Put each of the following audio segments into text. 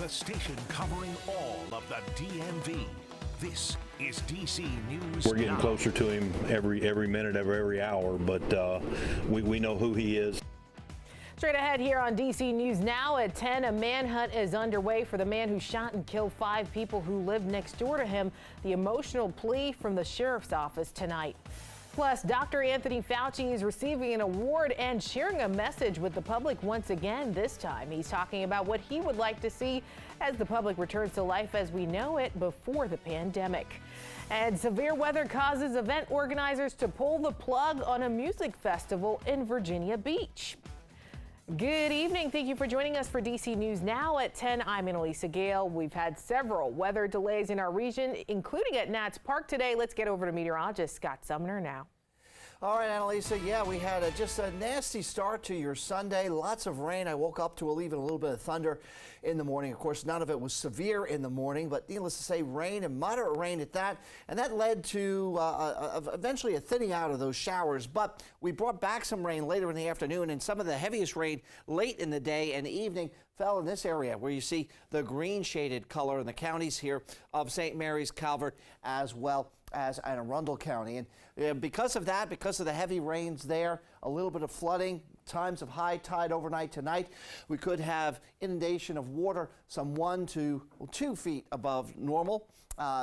The station covering all of the DMV. This is DC News. We're getting Now. closer to him every minute of every hour, but we know who he is. Straight ahead here on DC News Now at 10, a manhunt is underway for the man who shot and killed 5 people who lived next door to him. The emotional plea from the sheriff's office tonight. Plus, Dr. Anthony Fauci is receiving an award and sharing a message with the public once again. This time, he's talking about what he would like to see as the public returns to life as we know it before the pandemic. And severe weather causes event organizers to pull the plug on a music festival in Virginia Beach. Good evening. Thank you for joining us for DC News Now at 10. I'm Annalisa Gale. We've had several weather delays in our region, including at Nats Park today. Let's get over to meteorologist Scott Sumner now. All right, Annalisa, yeah, we had just a nasty start to your Sunday. Lots of rain. I woke up to even a little bit of thunder in the morning. Of course, none of it was severe in the morning, but needless to say, rain and moderate rain at that. And that led to eventually a thinning out of those showers. But we brought back some rain later in the afternoon, and some of the heaviest rain late in the day and evening fell in this area where you see the green shaded color in the counties here of St. Mary's, Calvert, as well as Anne Arundel County. And because of that, because of the heavy rains there, a little bit of flooding, times of high tide overnight tonight, we could have inundation of water some 1 to 2 feet above normal.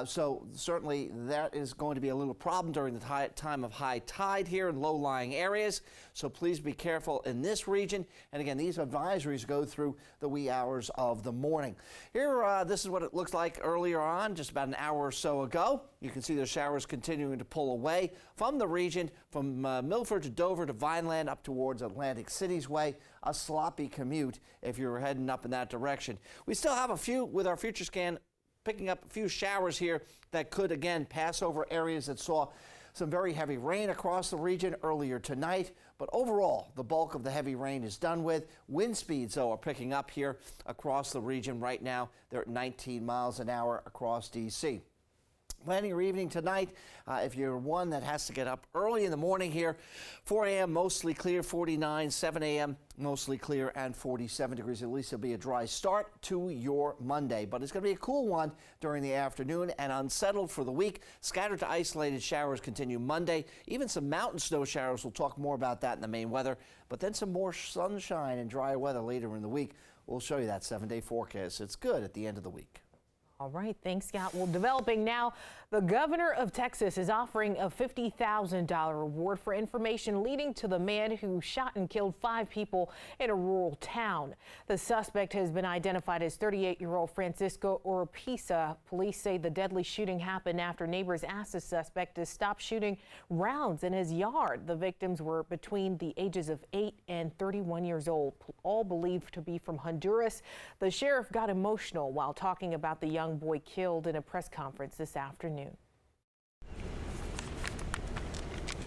So certainly that is going to be a little problem during the time of high tide here in low-lying areas. So please be careful in this region. And again, these advisories go through the wee hours of the morning. Here, this is what it looks like earlier on, just about an hour or so ago. You can see the showers continuing to pull away from the region, from Milford to Dover to Vineland up towards Atlantic City's way. A sloppy commute if you're heading up in that direction. We still have a few with our future scan picking up a few showers here that could again pass over areas that saw some very heavy rain across the region earlier tonight. But overall, the bulk of the heavy rain is done with. Wind speeds, though, are picking up here across the region right now. They're at 19 miles an hour across D.C. Planning your evening tonight, if you're one that has to get up early in the morning here, 4 a.m. mostly clear, 49, 7 a.m. mostly clear and 47 degrees. At least it'll be a dry start to your Monday, but it's going to be a cool one during the afternoon and unsettled for the week. Scattered to isolated showers continue Monday. Even some mountain snow showers. We'll talk more about that in the main weather, but then some more sunshine and dry weather later in the week. We'll show you that 7-day forecast. It's good at the end of the week. All right, thanks, Scott. Well, developing now, the governor of Texas is offering a $50,000 reward for information leading to the man who shot and killed 5 people in a rural town. The suspect has been identified as 38-year-old Francisco Oropesa. Police say the deadly shooting happened after neighbors asked the suspect to stop shooting rounds in his yard. The victims were between the ages of 8 and 31 years old, all believed to be from Honduras. The sheriff got emotional while talking about the young boy killed in a press conference this afternoon.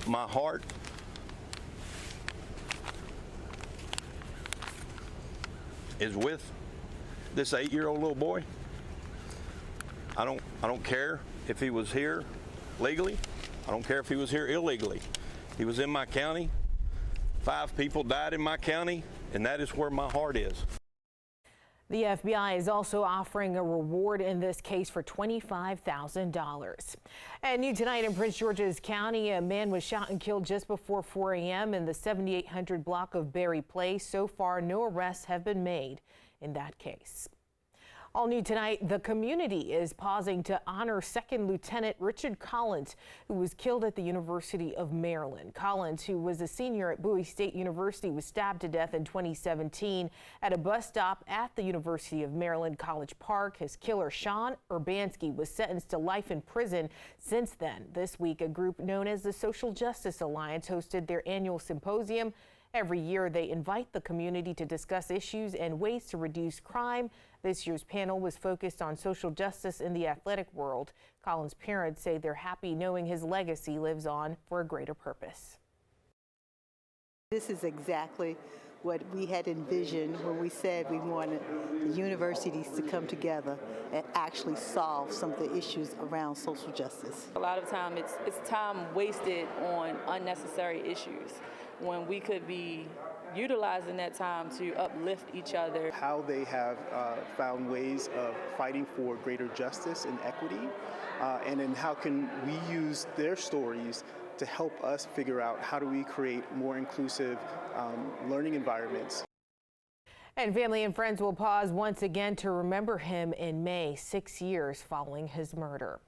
My heart is with this 8-year-old little boy. I don't care if he was here legally. I don't care if he was here illegally. He was in my county. 5 people died in my county, and that is where my heart is. The FBI is also offering a reward in this case for $25,000. And new tonight in Prince George's County, a man was shot and killed just before 4 a.m. in the 7800 block of Berry Place. So far, no arrests have been made in that case. All new tonight, the community is pausing to honor 2nd Lieutenant Richard Collins, who was killed at the University of Maryland. Collins, who was a senior at Bowie State University, was stabbed to death in 2017 at a bus stop at the University of Maryland College Park. His killer, Sean Urbanski, was sentenced to life in prison since then. This week, a group known as the Social Justice Alliance hosted their annual symposium. Every year, they invite the community to discuss issues and ways to reduce crime. This year's panel was focused on social justice in the athletic world. Collins' parents say they're happy knowing his legacy lives on for a greater purpose. This is exactly what we had envisioned when we said we wanted the universities to come together and actually solve some of the issues around social justice. A lot of time it's time wasted on unnecessary issues when we could be utilizing that time to uplift each other. How they have found ways of fighting for greater justice and equity, and then how can we use their stories to help us figure out how do we create more inclusive learning environments. And family and friends will pause once again to remember him in May, 6 years following his murder.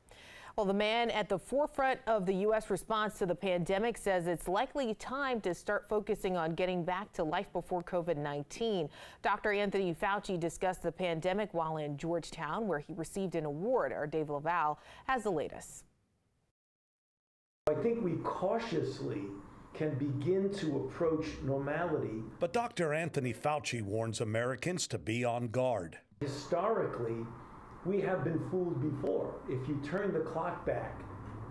Well, the man at the forefront of the U.S. response to the pandemic says it's likely time to start focusing on getting back to life before COVID-19. Dr. Anthony Fauci discussed the pandemic while in Georgetown, where he received an award. Our Dave Laval has the latest. I think we cautiously can begin to approach normality. But Dr. Anthony Fauci warns Americans to be on guard. Historically, we have been fooled before. If you turn the clock back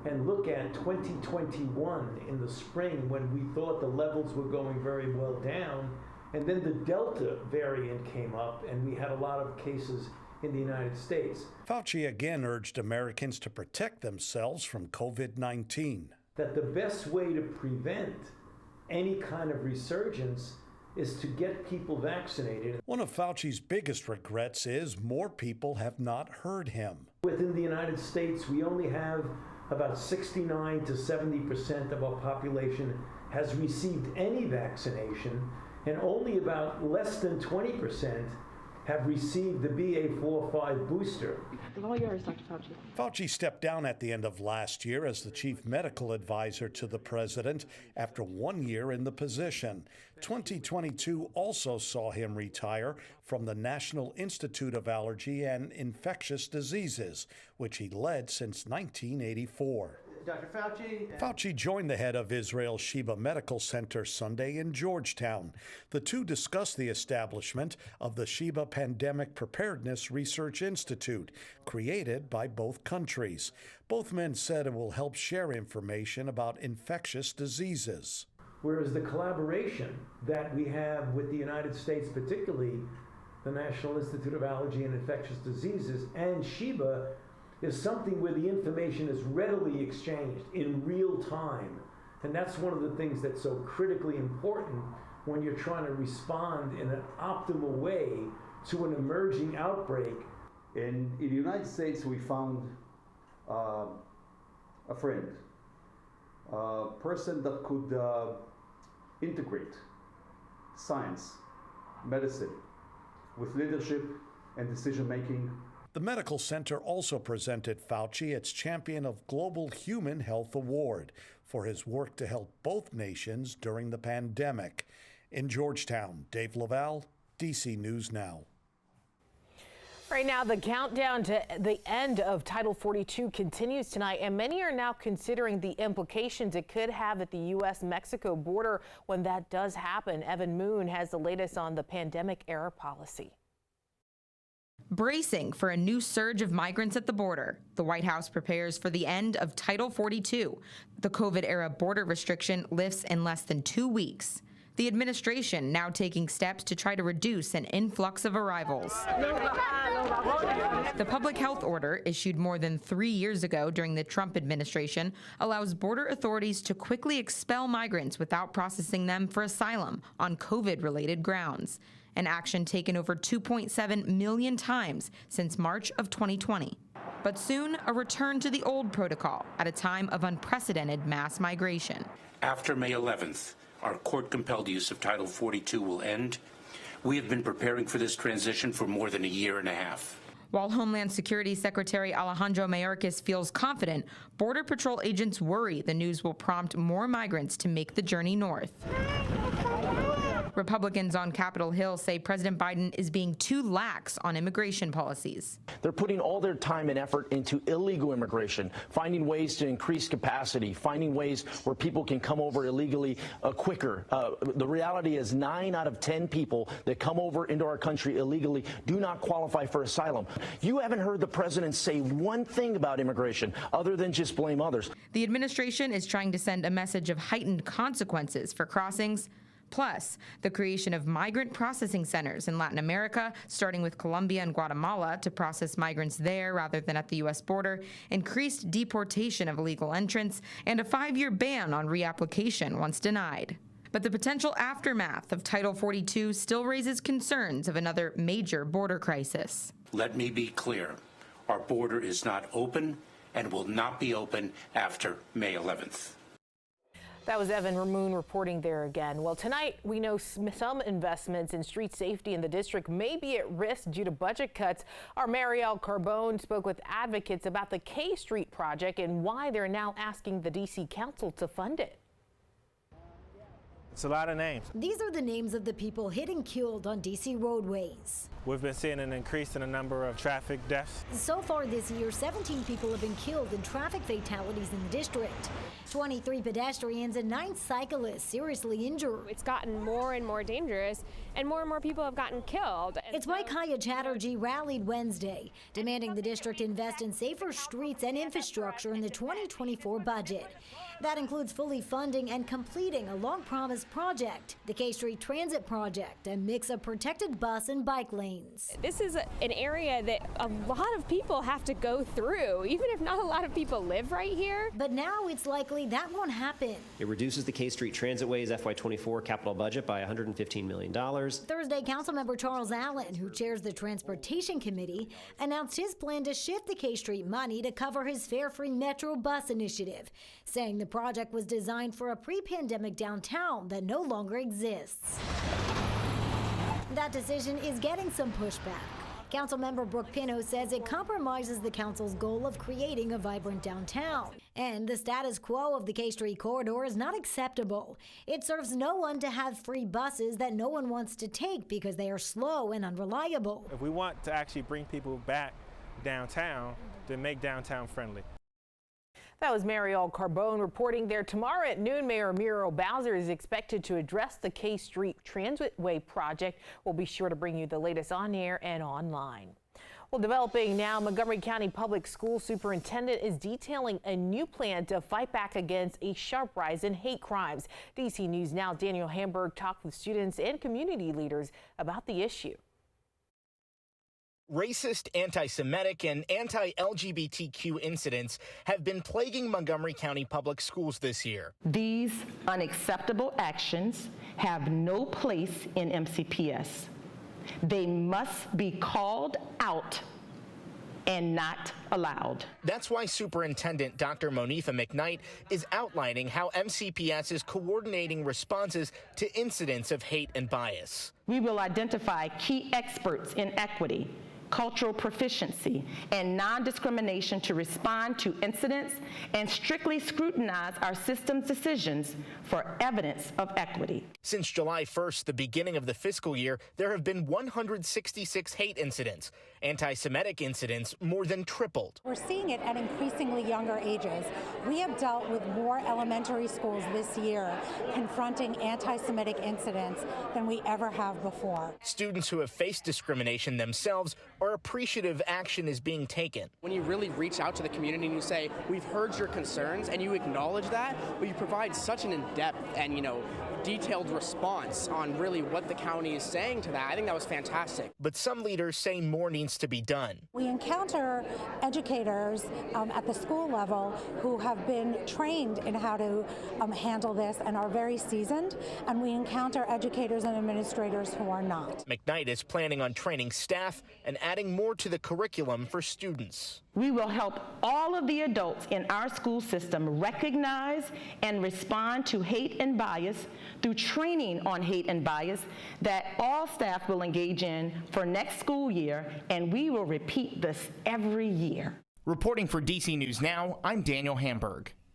and look at 2021 in the spring, when we thought the levels were going very well down, and then the Delta variant came up and we had a lot of cases in the United States. Fauci again urged Americans to protect themselves from COVID-19. That the best way to prevent any kind of resurgence is to get people vaccinated. One of Fauci's biggest regrets is more people have not heard him. Within the United States, we only have about 69 to 70% of our population has received any vaccination, and only about less than 20% have received the BA.4/5 booster. All yours, Dr. Fauci. Fauci stepped down at the end of last year as the chief medical advisor to the president after 1 year in the position. 2022 also saw him retire from the National Institute of Allergy and Infectious Diseases, which he led since 1984. Dr. Fauci. Fauci joined the head of Israel's Sheba Medical Center Sunday in Georgetown. The two discussed the establishment of the Sheba Pandemic Preparedness Research Institute, created by both countries. Both men said it will help share information about infectious diseases. Whereas the collaboration that we have with the United States, particularly the National Institute of Allergy and Infectious Diseases and Sheba, is something where the information is readily exchanged in real time. And that's one of the things that's so critically important when you're trying to respond in an optimal way to an emerging outbreak. In the United States, we found a friend, a person that could integrate science, medicine, with leadership and decision-making. The medical center also presented Fauci its Champion of Global Human Health Award for his work to help both nations during the pandemic. In Georgetown, Dave Laval, DC News Now. Right now, the countdown to the end of Title 42 continues tonight, and many are now considering the implications it could have at the U.S.-Mexico border when that does happen. Evan Moon has the latest on the pandemic-era policy. Bracing for a new surge of migrants at the border, the White House prepares for the end of Title 42. The COVID-era border restriction lifts in less than 2 weeks. The administration now taking steps to try to reduce an influx of arrivals. The public health order, issued more than 3 years ago during the Trump administration, allows border authorities to quickly expel migrants without processing them for asylum on COVID-related grounds. An action taken over 2.7 million times since March of 2020. But soon, a return to the old protocol at a time of unprecedented mass migration. After May 11th, our court-compelled use of Title 42 will end. We have been preparing for this transition for more than a year and a half. While Homeland Security Secretary Alejandro Mayorkas feels confident, Border Patrol agents worry the news will prompt more migrants to make the journey north. Republicans on Capitol Hill say President Biden is being too lax on immigration policies. They're putting all their time and effort into illegal immigration, finding ways to increase capacity, finding ways where people can come over illegally quicker. The reality is 9 out of 10 people that come over into our country illegally do not qualify for asylum. You haven't heard the president say one thing about immigration other than just blame others. The administration is trying to send a message of heightened consequences for crossings. Plus, the creation of migrant processing centers in Latin America, starting with Colombia and Guatemala to process migrants there rather than at the U.S. border, increased deportation of illegal entrants, and a 5-year ban on reapplication once denied. But the potential aftermath of Title 42 still raises concerns of another major border crisis. Let me be clear. Our border is not open and will not be open after May 11th. That was Evan Ramoon reporting there again. Well, tonight we know some investments in street safety in the district may be at risk due to budget cuts. Our Marielle Carbone spoke with advocates about the K Street project and why they're now asking the D.C. Council to fund it. It's a lot of names. These are the names of the people hit and killed on D.C. roadways. We've been seeing an increase in the number of traffic deaths. So far this year, 17 people have been killed in traffic fatalities in the district. 23 pedestrians and 9 cyclists seriously injured. It's gotten more and more dangerous, and more people have gotten killed. It's why Kaya Chatterjee rallied Wednesday, demanding the district invest in safer streets and infrastructure in the 2024 budget. That includes fully funding and completing a long-promised project, the K Street Transit Project, a mix of protected bus and bike lanes. This is an area that a lot of people have to go through, even if not a lot of people live right here. But now it's likely that won't happen. It reduces the K Street Transitway's FY24 capital budget by $115 million. Thursday, Councilmember Charles Allen, who chairs the Transportation Committee, announced his plan to shift the K Street money to cover his fare-free Metro bus initiative, saying the project was designed for a pre-pandemic downtown that no longer exists. That decision is getting some pushback. Councilmember Brooke Pinto says it compromises the council's goal of creating a vibrant downtown. And the status quo of the K Street corridor is not acceptable. It serves no one to have free buses that no one wants to take because they are slow and unreliable. If we want to actually bring people back downtown, then make downtown friendly. That was Marielle Carbone reporting there. Tomorrow at noon, Mayor Muriel Bowser is expected to address the K Street Transitway project. We'll be sure to bring you the latest on air and online. Well, developing now, Montgomery County Public School Superintendent is detailing a new plan to fight back against a sharp rise in hate crimes. DC News Now Daniel Hamburg talked with students and community leaders about the issue. Racist, anti-Semitic, and anti-LGBTQ incidents have been plaguing Montgomery County Public Schools this year. These unacceptable actions have no place in MCPS. They must be called out and not allowed. That's why Superintendent Dr. Monifa McKnight is outlining how MCPS is coordinating responses to incidents of hate and bias. We will identify key experts in equity, cultural proficiency, and non-discrimination to respond to incidents and strictly scrutinize our system's decisions for evidence of equity. Since July 1st, the beginning of the fiscal year, there have been 166 hate incidents. Anti-Semitic incidents more than tripled. We're seeing it at increasingly younger ages. We have dealt with more elementary schools this year confronting anti-Semitic incidents than we ever have before. Students who have faced discrimination themselves are appreciative action is being taken. When you really reach out to the community and you say, we've heard your concerns, and you acknowledge that, but you provide such an in-depth and, detailed response on really what the county is saying to that. I think that was fantastic. But some leaders say more needs to be done. We encounter educators at the school level who have been trained in how to handle this and are very seasoned, and we encounter educators and administrators who are not. McKnight is planning on training staff and adding more to the curriculum for students. We will help all of the adults in our school system recognize and respond to hate and bias through training on hate and bias that all staff will engage in for next school year, and we will repeat this every year. Reporting for DC News Now, I'm Daniel Hamburg.